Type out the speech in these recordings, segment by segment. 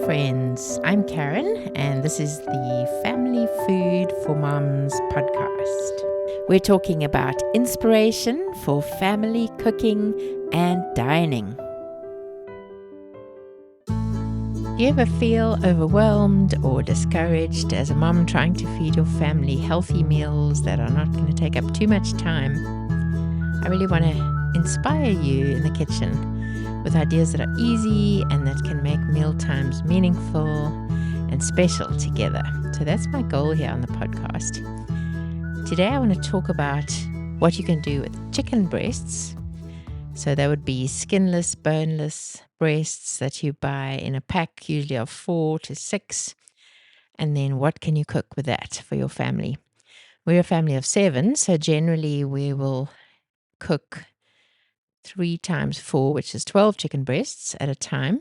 friends. I'm Karen, and this is the Family Food for Moms podcast. We're talking about inspiration for family cooking and dining. Do you ever feel overwhelmed or discouraged as a mom trying to feed your family healthy meals that are not going to take up too much time? I really want to inspire you in the kitchen with ideas that are easy and that can make mealtimes meaningful and special together. So that's my goal here on the podcast. Today I want to talk about what you can do with chicken breasts. So that would be skinless, boneless breasts that you buy in a pack, usually of 4 to 6. And then what can you cook with that for your family? We're a family of 7, so generally we will cook 3 times 4, which is 12 chicken breasts at a time.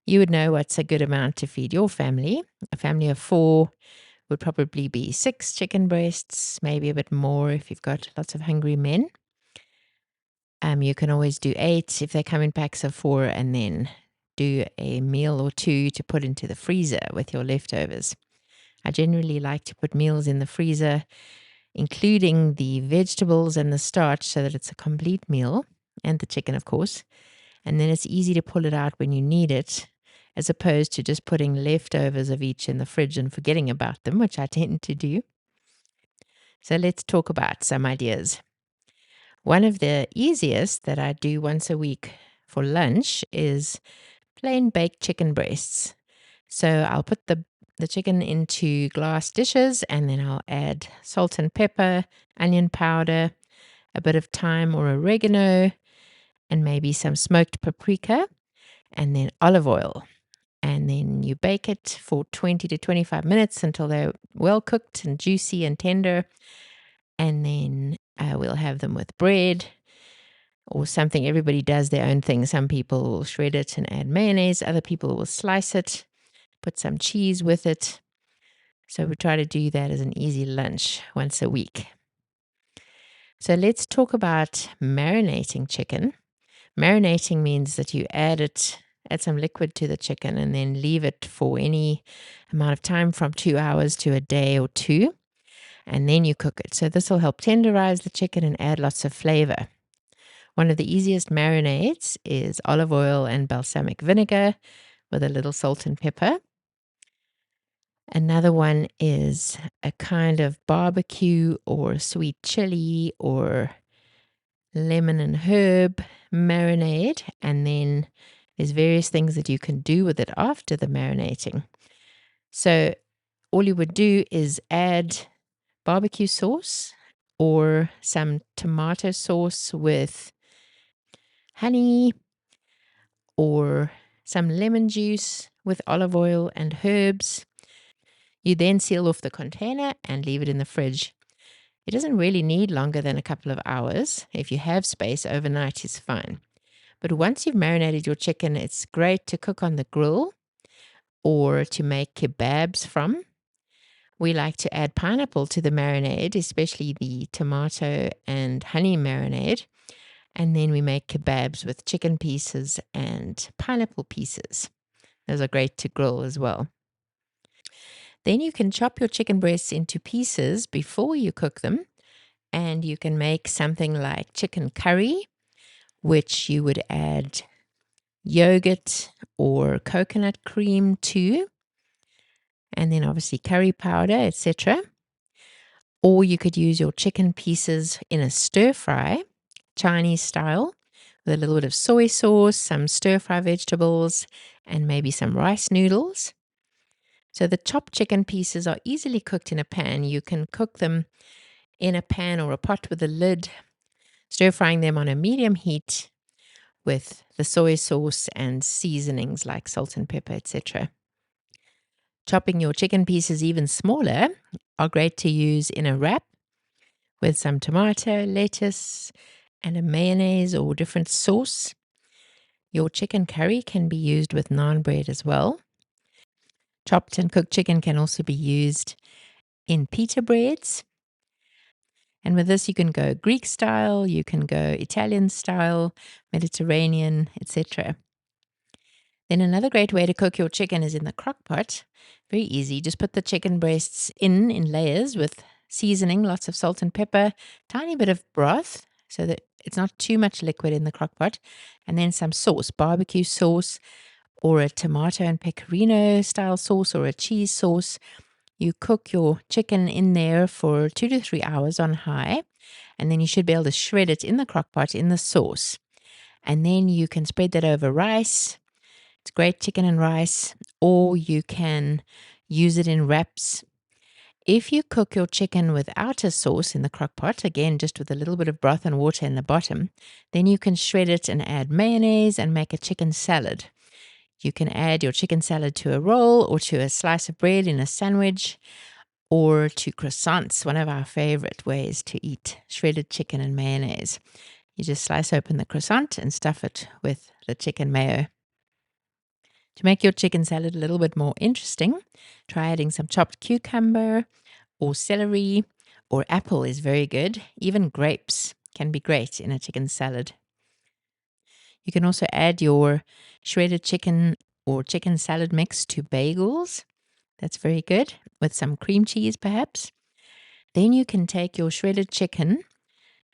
You would know what's a good amount to feed your family. A family of 4 would probably be 6 chicken breasts, maybe a bit more if you've got lots of hungry men. You can always do 8 if they come in packs of 4, and then do a meal or 2 to put into the freezer with your leftovers. I generally like to put meals in the freezer, including the vegetables and the starch, so that it's a complete meal, and the chicken, of course. And then it's easy to pull it out when you need it, as opposed to just putting leftovers of each in the fridge and forgetting about them, which I tend to do. So let's talk about some ideas. One of the easiest that I do once a week for lunch is plain baked chicken breasts. So I'll put the chicken into glass dishes, and then I'll add salt and pepper, onion powder, a bit of thyme or oregano, and maybe some smoked paprika, and then olive oil. And then you bake it for 20 to 25 minutes until they're well cooked and juicy and tender. And then we'll have them with bread or something. Everybody does their own thing. Some people will shred it and add mayonnaise. Other people will slice it, put some cheese with it. So we try to do that as an easy lunch once a week. So let's talk about marinating chicken. Marinating means that you add some liquid to the chicken and then leave it for any amount of time from 2 hours to a day or 2. And then you cook it. So this will help tenderize the chicken and add lots of flavor. One of the easiest marinades is olive oil and balsamic vinegar with a little salt and pepper. Another one is a kind of barbecue or sweet chili or lemon and herb marinade. And then there's various things that you can do with it after the marinating. So all you would do is add barbecue sauce or some tomato sauce with honey, or some lemon juice with olive oil and herbs. You then seal off the container and leave it in the fridge. It doesn't really need longer than a couple of hours. If you have space, overnight is fine. But once you've marinated your chicken, it's great to cook on the grill or to make kebabs from. We like to add pineapple to the marinade, especially the tomato and honey marinade. And then we make kebabs with chicken pieces and pineapple pieces. Those are great to grill as well. Then you can chop your chicken breasts into pieces before you cook them. And you can make something like chicken curry, which you would add yogurt or coconut cream to, and then obviously curry powder, etc. Or you could use your chicken pieces in a stir fry, Chinese style, with a little bit of soy sauce, some stir fry vegetables, and maybe some rice noodles. So the chopped chicken pieces are easily cooked in a pan. You can cook them in a pan or a pot with a lid, stir frying them on a medium heat with the soy sauce and seasonings like salt and pepper, etc. Chopping your chicken pieces even smaller are great to use in a wrap with some tomato, lettuce, and a mayonnaise or different sauce. Your chicken curry can be used with naan bread as well. Chopped and cooked chicken can also be used in pita breads. And with this, you can go Greek style, you can go Italian style, Mediterranean, etc. Then another great way to cook your chicken is in the crock pot. Very easy. Just put the chicken breasts in layers with seasoning, lots of salt and pepper, tiny bit of broth so that it's not too much liquid in the crock pot, and then some sauce, barbecue sauce or a tomato and pecorino style sauce or a cheese sauce. You cook your chicken in there for 2 to 3 hours on high, and then you should be able to shred it in the crock pot in the sauce. And then you can spread that over rice. It's great chicken and rice, or you can use it in wraps. If you cook your chicken without a sauce in the crock pot, again, just with a little bit of broth and water in the bottom, then you can shred it and add mayonnaise and make a chicken salad. You can add your chicken salad to a roll or to a slice of bread in a sandwich or to croissants, one of our favorite ways to eat shredded chicken and mayonnaise. You just slice open the croissant and stuff it with the chicken mayo. To make your chicken salad a little bit more interesting, try adding some chopped cucumber or celery, or apple is very good. Even grapes can be great in a chicken salad. You can also add your shredded chicken or chicken salad mix to bagels. That's very good, with some cream cheese perhaps. Then you can take your shredded chicken,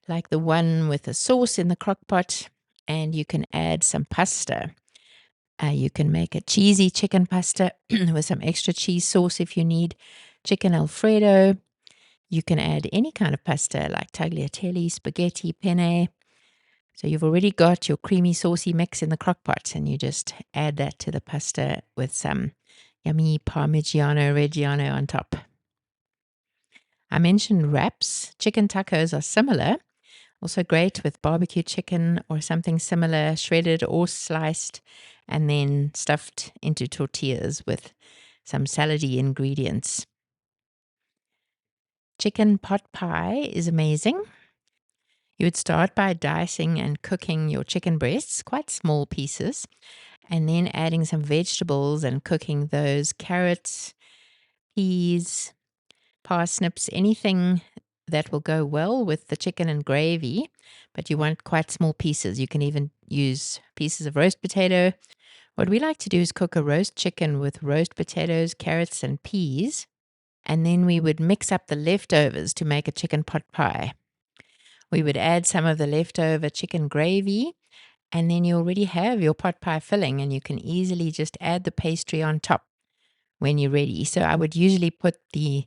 like the one with the sauce in the crock pot, and you can add some pasta. You can make a cheesy chicken pasta with some extra cheese sauce if you need, chicken Alfredo. You can add any kind of pasta like tagliatelle, spaghetti, penne. So you've already got your creamy, saucy mix in the crock pot, and you just add that to the pasta with some yummy Parmigiano Reggiano on top. I mentioned wraps. Chicken tacos are similar. Also great with barbecue chicken or something similar, shredded or sliced, and then stuffed into tortillas with some salady ingredients. Chicken pot pie is amazing. You would start by dicing and cooking your chicken breasts, quite small pieces, and then adding some vegetables and cooking those: carrots, peas, parsnips, anything that will go well with the chicken and gravy, but you want quite small pieces. You can even use pieces of roast potato. What we like to do is cook a roast chicken with roast potatoes, carrots, and peas, and then we would mix up the leftovers to make a chicken pot pie. We would add some of the leftover chicken gravy, and then you already have your pot pie filling, and you can easily just add the pastry on top when you're ready. So I would usually put the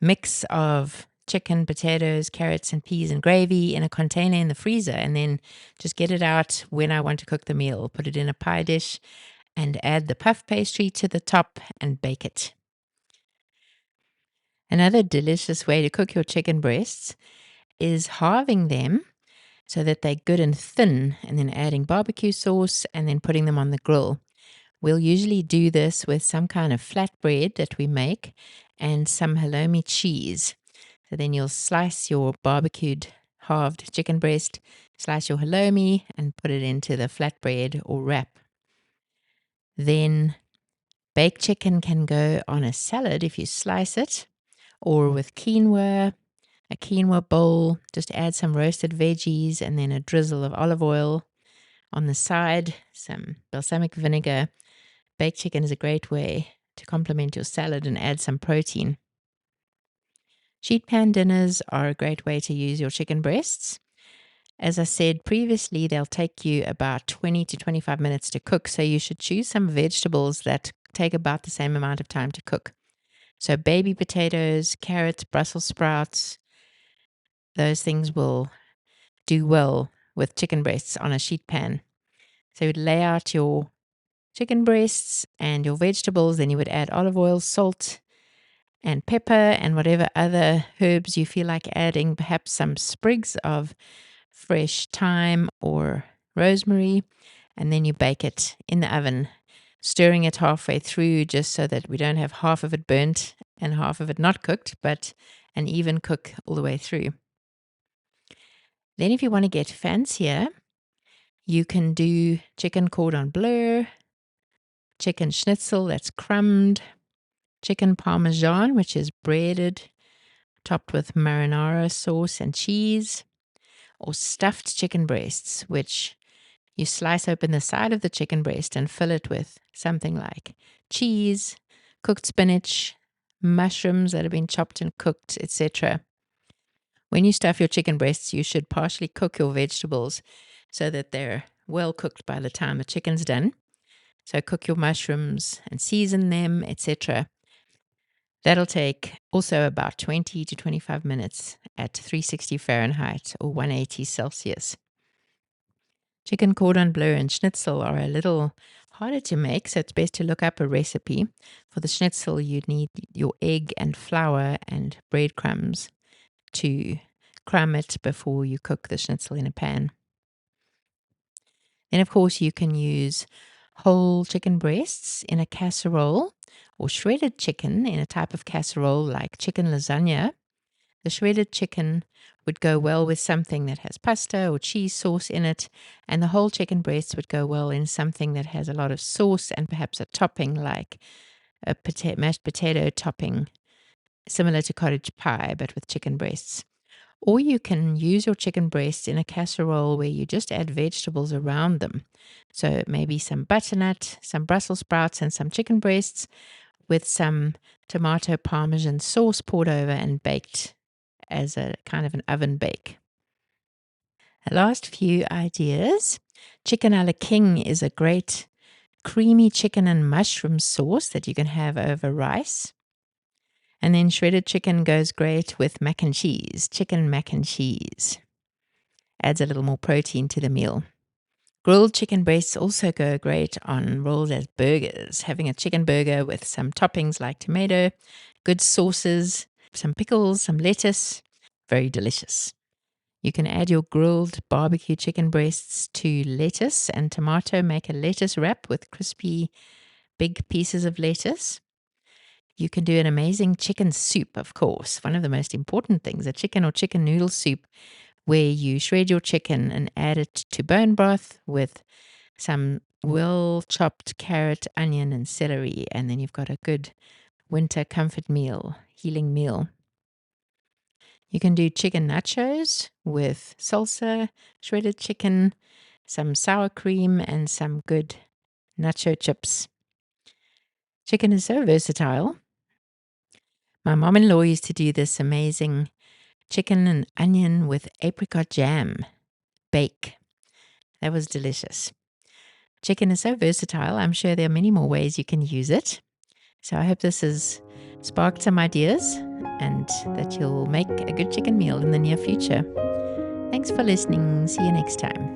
mix of chicken, potatoes, carrots, and peas and gravy in a container in the freezer, and then just get it out when I want to cook the meal. Put it in a pie dish and add the puff pastry to the top and bake it. Another delicious way to cook your chicken breasts is halving them so that they're good and thin, and then adding barbecue sauce and then putting them on the grill. We'll usually do this with some kind of flatbread that we make and some halloumi cheese. So then you'll slice your barbecued halved chicken breast, slice your halloumi, and put it into the flatbread or wrap. Then baked chicken can go on a salad if you slice it, or with quinoa, a quinoa bowl. Just add some roasted veggies and then a drizzle of olive oil on the side, some balsamic vinegar. Baked chicken is a great way to complement your salad and add some protein. Sheet pan dinners are a great way to use your chicken breasts. As I said previously, they'll take you about 20 to 25 minutes to cook, so you should choose some vegetables that take about the same amount of time to cook. So baby potatoes, carrots, Brussels sprouts, those things will do well with chicken breasts on a sheet pan. So you'd lay out your chicken breasts and your vegetables, then you would add olive oil, salt, and pepper, and whatever other herbs you feel like adding, perhaps some sprigs of fresh thyme or rosemary, and then you bake it in the oven, stirring it halfway through just so that we don't have half of it burnt and half of it not cooked, but an even cook all the way through. Then if you want to get fancier, you can do chicken cordon bleu, chicken schnitzel that's crumbed, chicken parmesan, which is breaded, topped with marinara sauce and cheese, or stuffed chicken breasts, which You slice open the side of the chicken breast and fill it with something like cheese, cooked spinach, mushrooms that have been chopped and cooked, etc. When you stuff your chicken breasts, you should partially cook your vegetables so that they're well cooked by the time the chicken's done. So cook your mushrooms and season them, etc. That'll take also about 20 to 25 minutes at 360 Fahrenheit or 180 Celsius. Chicken cordon bleu and schnitzel are a little harder to make, so it's best to look up a recipe. For the schnitzel, you'd need your egg and flour and breadcrumbs to crumb it before you cook the schnitzel in a pan. Then, of course, you can use whole chicken breasts in a casserole or shredded chicken in a type of casserole like chicken lasagna. The shredded chicken would go well with something that has pasta or cheese sauce in it, and the whole chicken breast would go well in something that has a lot of sauce and perhaps a topping like a mashed potato topping, similar to cottage pie but with chicken breasts. Or you can use your chicken breasts in a casserole where you just add vegetables around them. So maybe some butternut, some Brussels sprouts, and some chicken breasts with some tomato parmesan sauce poured over and baked as a kind of an oven bake. The last few ideas. Chicken a la king is a great creamy chicken and mushroom sauce that you can have over rice. And then shredded chicken goes great with mac and cheese, chicken mac and cheese. Adds a little more protein to the meal. Grilled chicken breasts also go great on rolled as burgers. Having a chicken burger with some toppings like tomato, good sauces, some pickles, some lettuce. Very delicious. You can add your grilled barbecue chicken breasts to lettuce and tomato. Make a lettuce wrap with crispy big pieces of lettuce. You can do an amazing chicken soup, of course. One of the most important things, a chicken or chicken noodle soup, where you shred your chicken and add it to bone broth with some well chopped carrot, onion, and celery. And then you've got a good winter comfort meal, healing meal. You can do chicken nachos with salsa, shredded chicken, some sour cream, and some good nacho chips. Chicken is so versatile. My mom-in-law used to do this amazing chicken and onion with apricot jam bake. That was delicious. Chicken is so versatile. I'm sure there are many more ways you can use it. So I hope this has sparked some ideas and that you'll make a good chicken meal in the near future. Thanks for listening. See you next time.